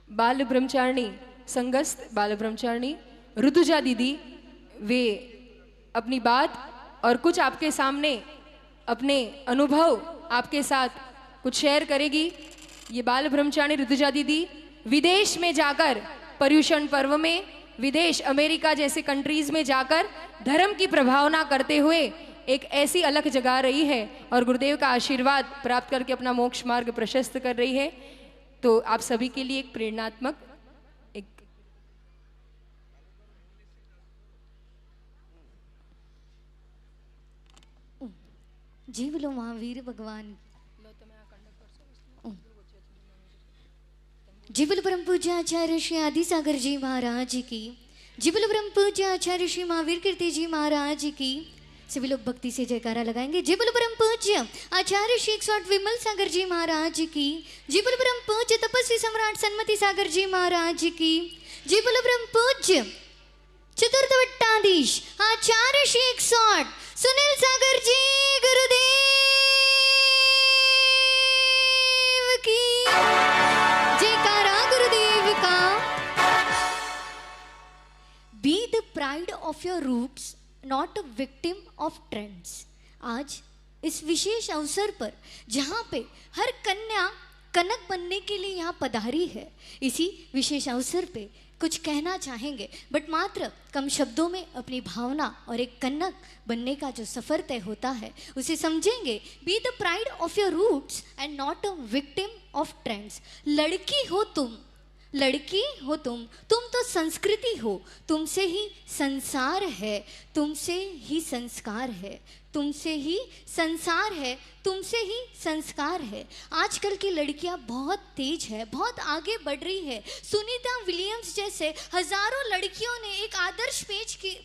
बाल ब्रह्मचारिणी संगस्थ बाल ब्रह्मचारिणी ऋतुजा दीदी, वे अपनी बात और कुछ आपके सामने अपने अनुभव आपके साथ कुछ शेयर करेगी। ये बाल ब्रह्मचारिणी ऋतुजा दीदी विदेश में जाकर पर्युषण पर्व में, विदेश अमेरिका जैसे कंट्रीज में जाकर धर्म की प्रभावना करते हुए एक ऐसी अलख जगा रही है और गुरुदेव का आशीर्वाद प्राप्त करके अपना मोक्ष मार्ग प्रशस्त कर रही है। तो आप सभी के लिए एक प्रेरणात्मक एक जी बोलो महावीर भगवान। जी बोलो परम पूज्य आचार्य श्री आदि सागर जी महाराज की। जी बोलो परम पूज्य आचार्य श्री महावीर कीर्ति जी महाराज की। सभी लोग भक्ति से जयकारा लगाएंगे। जी बोलो परम पूज्य आचार्य श्री 108 विमल सागर जी महाराज की। जी बोलो परम पूज्य तपस्वी सम्राट सन्मति सागर जी महाराज की। जी बोलो परम पूज्य चतुर्थवट्टाधीश आचार्य श्री 108 सुनील सागर जी गुरुदेव की जयकारा गुरुदेव का। Be the pride of your roots, not a victim of trends. आज इस विशेष अवसर पर जहाँ पे हर कन्या कनक बनने के लिए यहाँ पधारी है, इसी विशेष अवसर पे कुछ कहना चाहेंगे, बट मात्र कम शब्दों में अपनी भावना और एक कनक बनने का जो सफ़र तय होता है उसे समझेंगे। Be the pride of your roots and not a victim of trends. लड़की हो तुम, लड़की हो तुम तो संस्कृति हो, तुमसे ही संसार है, तुमसे ही संस्कार है, तुमसे ही संसार है, तुमसे ही संस्कार है। आजकल की लड़कियां बहुत तेज है, बहुत आगे बढ़ रही है। सुनीता विलियम्स जैसे हजारों लड़कियों ने एक आदर्श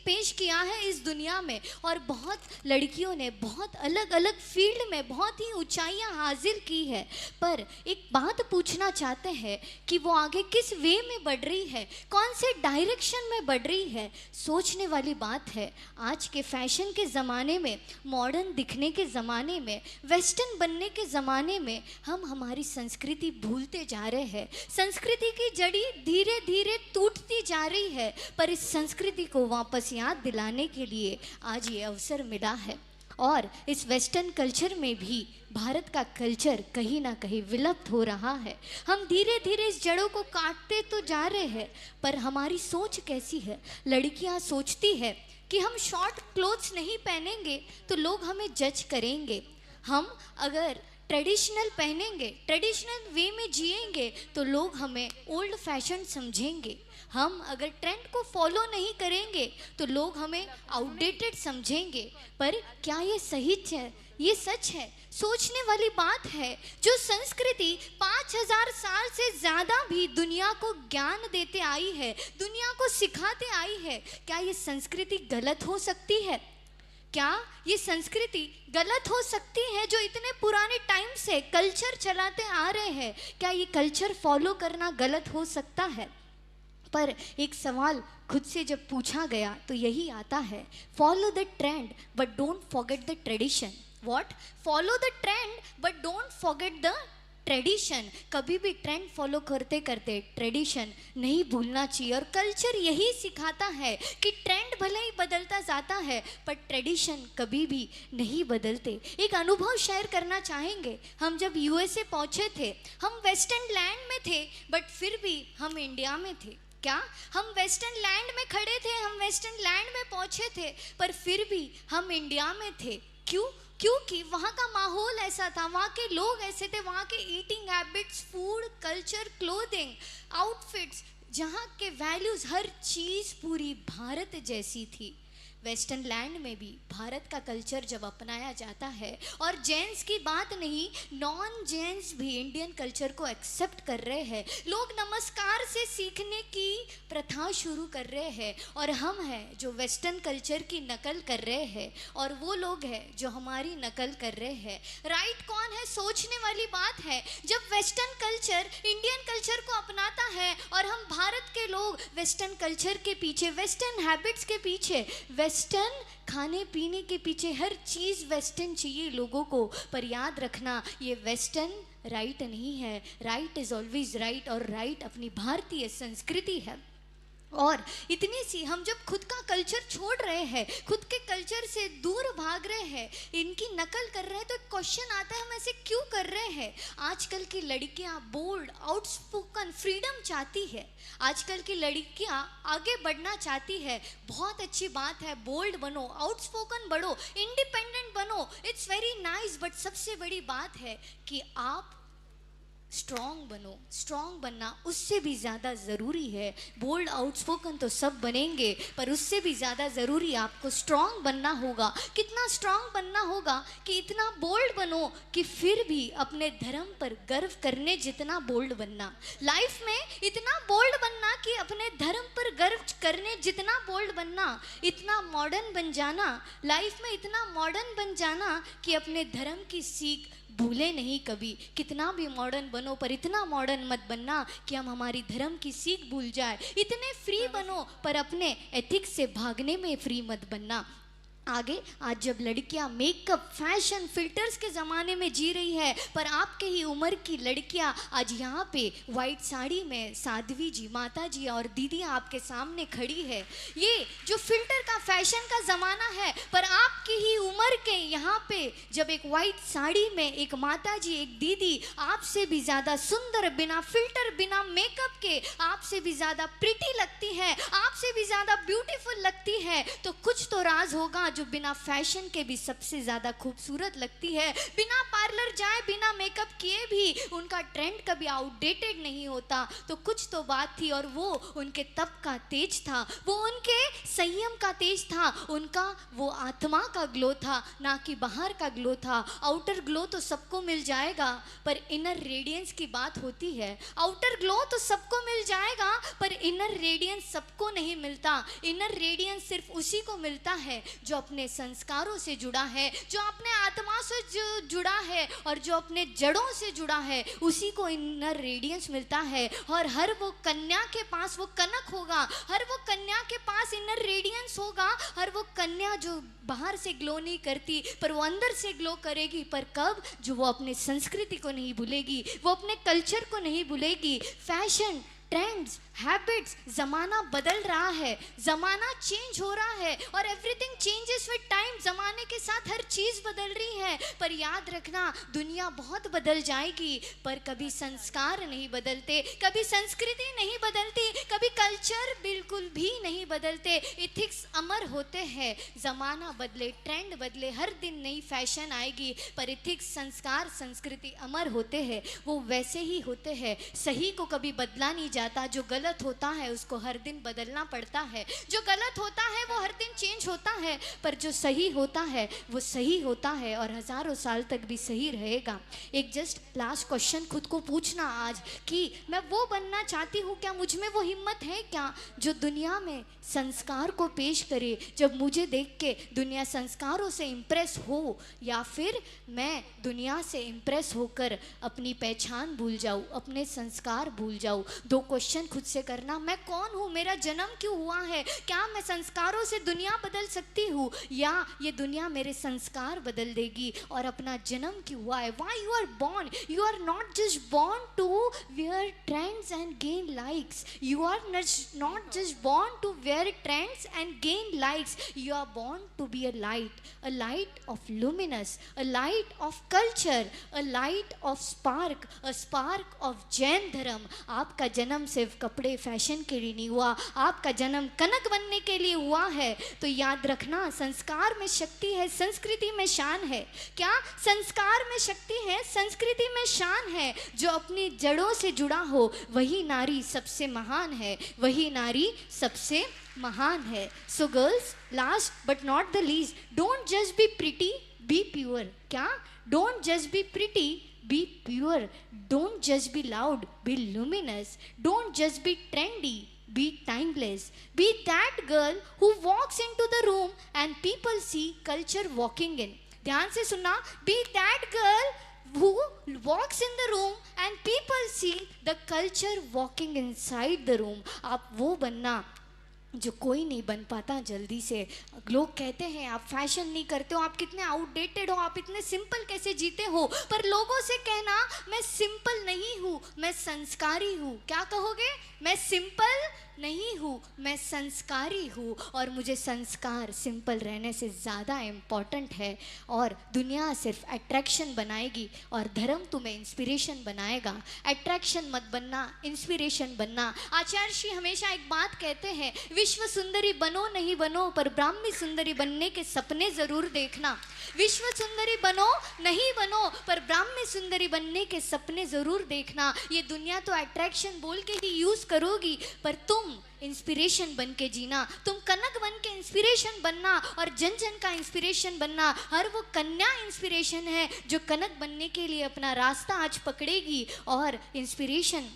पेश किया है इस दुनिया में, और बहुत लड़कियों ने बहुत अलग अलग फील्ड में बहुत ही ऊंचाइयां हासिल की है। पर एक बात पूछना चाहते हैं कि वो आगे किस वे में बढ़ रही है, कौन से डायरेक्शन में बढ़ रही है। सोचने वाली बात है। आज के फैशन के ज़माने में, मॉडर्न दिखने के ज़माने में, वेस्टर्न बनने के ज़माने में हम हमारी संस्कृति भूलते जा रहे हैं। संस्कृति की जड़ी धीरे धीरे टूटती जा रही है, पर इस संस्कृति को वापस याद दिलाने के लिए आज ये अवसर मिला है। और इस वेस्टर्न कल्चर में भी भारत का कल्चर कहीं ना कहीं विलुप्त हो रहा है। हम धीरे धीरे इस जड़ों को काटते तो जा रहे हैं, पर हमारी सोच कैसी है। लड़कियां सोचती है कि हम शॉर्ट क्लोथ्स नहीं पहनेंगे तो लोग हमें जज करेंगे, हम अगर ट्रेडिशनल पहनेंगे, ट्रेडिशनल वे में जिएंगे तो लोग हमें ओल्ड फैशन समझेंगे, हम अगर ट्रेंड को फॉलो नहीं करेंगे तो लोग हमें आउटडेटेड समझेंगे। पर क्या ये सही है? ये सच है? सोचने वाली बात है। जो संस्कृति 5000 साल से ज़्यादा भी दुनिया को ज्ञान देते आई है, दुनिया को सिखाते आई है, क्या ये संस्कृति गलत हो सकती है? क्या ये संस्कृति गलत हो सकती है? जो इतने पुराने टाइम से कल्चर चलाते आ रहे हैं, क्या ये कल्चर फॉलो करना गलत हो सकता है? पर एक सवाल खुद से जब पूछा गया तो यही आता है, follow the trend but don't forget the tradition. What? Follow the trend but don't forget the tradition. कभी भी ट्रेंड फॉलो करते करते ट्रेडिशन नहीं भूलना चाहिए। और कल्चर यही सिखाता है कि ट्रेंड भले ही बदलता जाता है पर ट्रेडिशन कभी भी नहीं बदलते। एक अनुभव शेयर करना चाहेंगे। हम जब यूएसए पहुंचे थे, हम वेस्टर्न लैंड में थे बट फिर भी हम इंडिया में थे। क्या हम वेस्टर्न लैंड में खड़े थे, हम वेस्टर्न लैंड में पहुंचे थे, पर फिर भी हम इंडिया में थे। क्यों? क्योंकि वहाँ का माहौल ऐसा था, वहाँ के लोग ऐसे थे, वहाँ के eating habits, food, culture, clothing, outfits, जहाँ के वैल्यूज़, हर चीज़ पूरी भारत जैसी थी। वेस्टर्न लैंड में भी भारत का कल्चर जब अपनाया जाता है, और जेंट्स की बात नहीं, नॉन जेंट्स भी इंडियन कल्चर को एक्सेप्ट कर रहे हैं। लोग नमस्कार से सीखने की प्रथा शुरू कर रहे हैं, और हम हैं जो वेस्टर्न कल्चर की नकल कर रहे हैं, और वो लोग हैं जो हमारी नकल कर रहे हैं। राइट कौन है? सोचने वाली बात है। जब वेस्टर्न कल्चर इंडियन कल्चर को अपनाता है और हम भारत के लोग वेस्टर्न कल्चर के पीछे, वेस्टर्न हैबिट्स के पीछे, वेस्टर्न खाने पीने के पीछे, हर चीज़ वेस्टर्न चाहिए लोगों को। पर याद रखना, ये वेस्टर्न राइट नहीं है। राइट इज ऑलवेज राइट, और राइट अपनी भारतीय संस्कृति है। और इतनी सी हम जब खुद का कल्चर छोड़ रहे हैं, खुद के कल्चर से दूर भाग रहे हैं, इनकी नकल कर रहे हैं, तो एक क्वेश्चन आता है हम ऐसे क्यों कर रहे हैं। आजकल की लड़कियां बोल्ड, आउटस्पोकन, फ्रीडम चाहती है। आजकल की लड़कियां आगे बढ़ना चाहती है। बहुत अच्छी बात है, बोल्ड बनो, आउटस्पोकन बढ़ो, इंडिपेंडेंट बनो, इट्स वेरी नाइस। बट सबसे बड़ी बात है कि आप स्ट्रॉन्ग बनो। स्ट्रॉन्ग बनना उससे भी ज़्यादा ज़रूरी है। बोल्ड आउटस्पोकन तो सब बनेंगे, पर उससे भी ज़्यादा ज़रूरी आपको स्ट्रॉन्ग बनना होगा। कितना स्ट्रॉन्ग बनना होगा कि इतना बोल्ड बनो कि फिर भी अपने धर्म पर गर्व करने जितना बोल्ड बनना। लाइफ में इतना बोल्ड बनना कि अपने धर्म पर गर्व करने जितना बोल्ड बनना। इतना मॉडर्न बन जाना, लाइफ में इतना मॉडर्न बन जाना कि अपने धर्म की सीख भूले नहीं कभी। कितना भी मॉडर्न बनो, पर इतना मॉडर्न मत बनना कि हम हमारी धर्म की सीख भूल जाए। इतने फ्री बनो, पर अपने एथिक्स से भागने में फ्री मत बनना। आगे आज जब लड़कियां मेकअप, फैशन, फिल्टर्स के ज़माने में जी रही है, पर आपके ही उम्र की लड़कियां आज यहाँ पे वाइट साड़ी में साध्वी जी, माता जी और दीदी आपके सामने खड़ी है। ये जो फिल्टर का, फैशन का ज़माना है, पर आपकी ही उम्र के यहाँ पे जब एक वाइट साड़ी में एक माता जी, एक दीदी आपसे भी ज़्यादा सुंदर, बिना फिल्टर, बिना मेकअप के, आपसे भी ज़्यादा प्रिटी लगती है, आपसे भी ज़्यादा ब्यूटीफुल लगती है, तो कुछ तो राज होगा जो बिना फैशन के भी सबसे ज़्यादा खूबसूरत लगती है। बिना पार्लर जाए, बिना मेकअप किए भी उनका ट्रेंड कभी आउटडेटेड नहीं होता। तो कुछ तो बात थी, और वो उनके तप का तेज था, वो उनके संयम का तेज था, उनका वो आत्मा का ग्लो था, ना कि बाहर का ग्लो था। आउटर ग्लो तो सबको मिल जाएगा, पर इनर रेडियंस की बात होती है। आउटर ग्लो तो सबको मिल जाएगा, पर इनर रेडियंस सबको नहीं मिलता। इनर रेडियंस सिर्फ उसी को मिलता है जो अपने संस्कारों से जुड़ा है, जो अपने आत्मा से जुड़ा है, और जो अपने जड़ों से जुड़ा है, उसी को इनर रेडियंस मिलता है। और हर वो कन्या के पास वो कनक होगा, हर वो कन्या के पास इनर रेडियंस होगा। हर वो कन्या जो बाहर से ग्लो नहीं करती, पर वो अंदर से ग्लो करेगी। पर कब? जो वो अपने संस्कृति को नहीं भूलेगी, वो अपने कल्चर को नहीं भूलेगी। फैशन, ट्रेंड्स, हैबिट्स, ज़माना बदल रहा है, ज़माना चेंज हो रहा है, और एवरीथिंग चेंजेस विद टाइम। ज़माने के साथ हर चीज़ बदल रही है, पर याद रखना दुनिया बहुत बदल जाएगी, पर कभी संस्कार नहीं बदलते, कभी संस्कृति नहीं बदलती, कभी कल्चर बिल्कुल भी नहीं बदलते। इथिक्स अमर होते हैं। ज़माना बदले, ट्रेंड बदले, हर दिन नई फैशन आएगी, पर इथिक्स, संस्कार, संस्कृति अमर होते हैं। वो वैसे ही होते हैं। सही को कभी बदला नहीं जाता, जो गलत होता है उसको हर दिन बदलना पड़ता है। जो गलत होता है वो हर दिन चेंज होता है, पर जो सही होता है वो सही होता है, और हज़ारों साल तक भी सही रहेगा। एक जस्ट लास्ट क्वेश्चन खुद को पूछना आज कि मैं वो बनना चाहती हूँ, क्या मुझ में वो हिम्मत है क्या जो दुनिया में संस्कार को पेश करे, जब मुझे देख के दुनिया संस्कारों से इम्प्रेस हो, या फिर मैं दुनिया से इम्प्रेस होकर अपनी पहचान भूल जाऊँ, अपने संस्कार भूल जाऊँ। दो क्वेश्चन खुद से करना, मैं कौन हूँ, मेरा जन्म क्यों हुआ है, क्या मैं संस्कारों से दुनिया बदल सकती हूँ, या ये दुनिया मेरे संस्कार बदल देगी। और अपना जन्म क्यों हुआ है, why you are born. You are not just born to wear trends and gain likes, you are not just born to wear trends and gain likes, you are born to be a light of luminous, a light of culture, a light of spark, a spark of Jain dharma. आपका जन्म सिर्फ कपड़े, fashion के लिए नहीं हुआ, आपका जन्म कनक बनने के लिए हुआ है। तो याद रखना, संस्कार में शक्ति है, संस्कृति में शान है। क्या? संस्कार में शक्ति है, संस्कृति में शान है। जो अपनी जड़ों से जुड़ा हो वही नारी सबसे महान है, वही नारी सबसे महान है। So girls, last but not the least, don't just be pretty, be pure. क्या? Don't just be pretty, be pure. Don't just be loud, be luminous. Don't just be trendy, be timeless. Be that girl who walks into the room and people see culture walking in. ध्यान से सुनना, be that girl who walks in the room and people see the culture walking inside the room. आप वो बनना जो कोई नहीं बन पाता जल्दी से। लोग कहते हैं आप फैशन नहीं करते हो, आप कितने आउटडेटेड हो, आप इतने सिंपल कैसे जीते हो। पर लोगों से कहना मैं सिंपल नहीं हूँ, मैं संस्कारी हूँ, क्या कहोगे? मैं सिंपल नहीं हूँ, मैं संस्कारी हूँ, और मुझे संस्कार सिंपल रहने से ज़्यादा इम्पॉर्टेंट है। और दुनिया सिर्फ अट्रैक्शन बनाएगी और धर्म तुम्हें इंस्पिरेशन बनाएगा। अट्रैक्शन मत बनना, इंस्पिरेशन बनना। आचार्य श्री हमेशा एक बात कहते हैं, विश्व सुंदरी बनो नहीं बनो, पर ब्राह्मी सुंदरी बनने के सपने ज़रूर देखना। विश्व सुंदरी बनो नहीं बनो, पर ब्राह्मी सुंदरी बनने के सपने ज़रूर देखना। ये दुनिया तो अट्रैक्शन बोल के ही यूज़ करोगी, पर तुम इंस्पिरेशन बन के जीना। तुम कनक बन के इंस्पिरेशन बनना और जन जन का इंस्पिरेशन बनना। हर वो कन्या इंस्पिरेशन है जो कनक बनने के लिए अपना रास्ता आज पकड़ेगी। और इंस्पिरेशन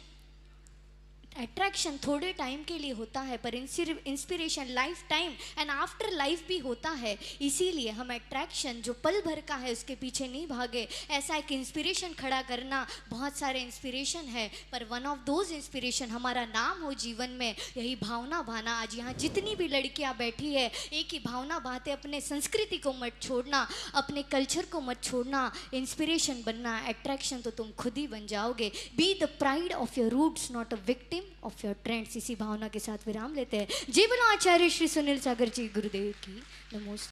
अट्रैक्शन थोड़े टाइम के लिए होता है, पर inspiration life time and after life भी होता है। इसीलिए हम अट्रैक्शन जो पल भर का है उसके पीछे नहीं भागे। ऐसा एक इंस्पिरेशन खड़ा करना, बहुत सारे इंस्पिरेशन है, पर वन ऑफ दोज इंस्पिरेशन हमारा नाम हो जीवन में, यही भावना भाना। आज यहाँ जितनी भी लड़कियाँ बैठी है, एक ही भावना भाते, अपने संस्कृति को मत छोड़ना, अपने कल्चर को मत छोड़ना, इंस्पिरेशन बनना। अट्रैक्शन तो तुम खुद ही बन जाओगे। Be the pride of your roots, not a victim of your trends. इसी भावना के साथ विराम लेते हैं। जय बोलो आचार्य श्री सुनील सागर जी गुरुदेव की। नमोस्तुते।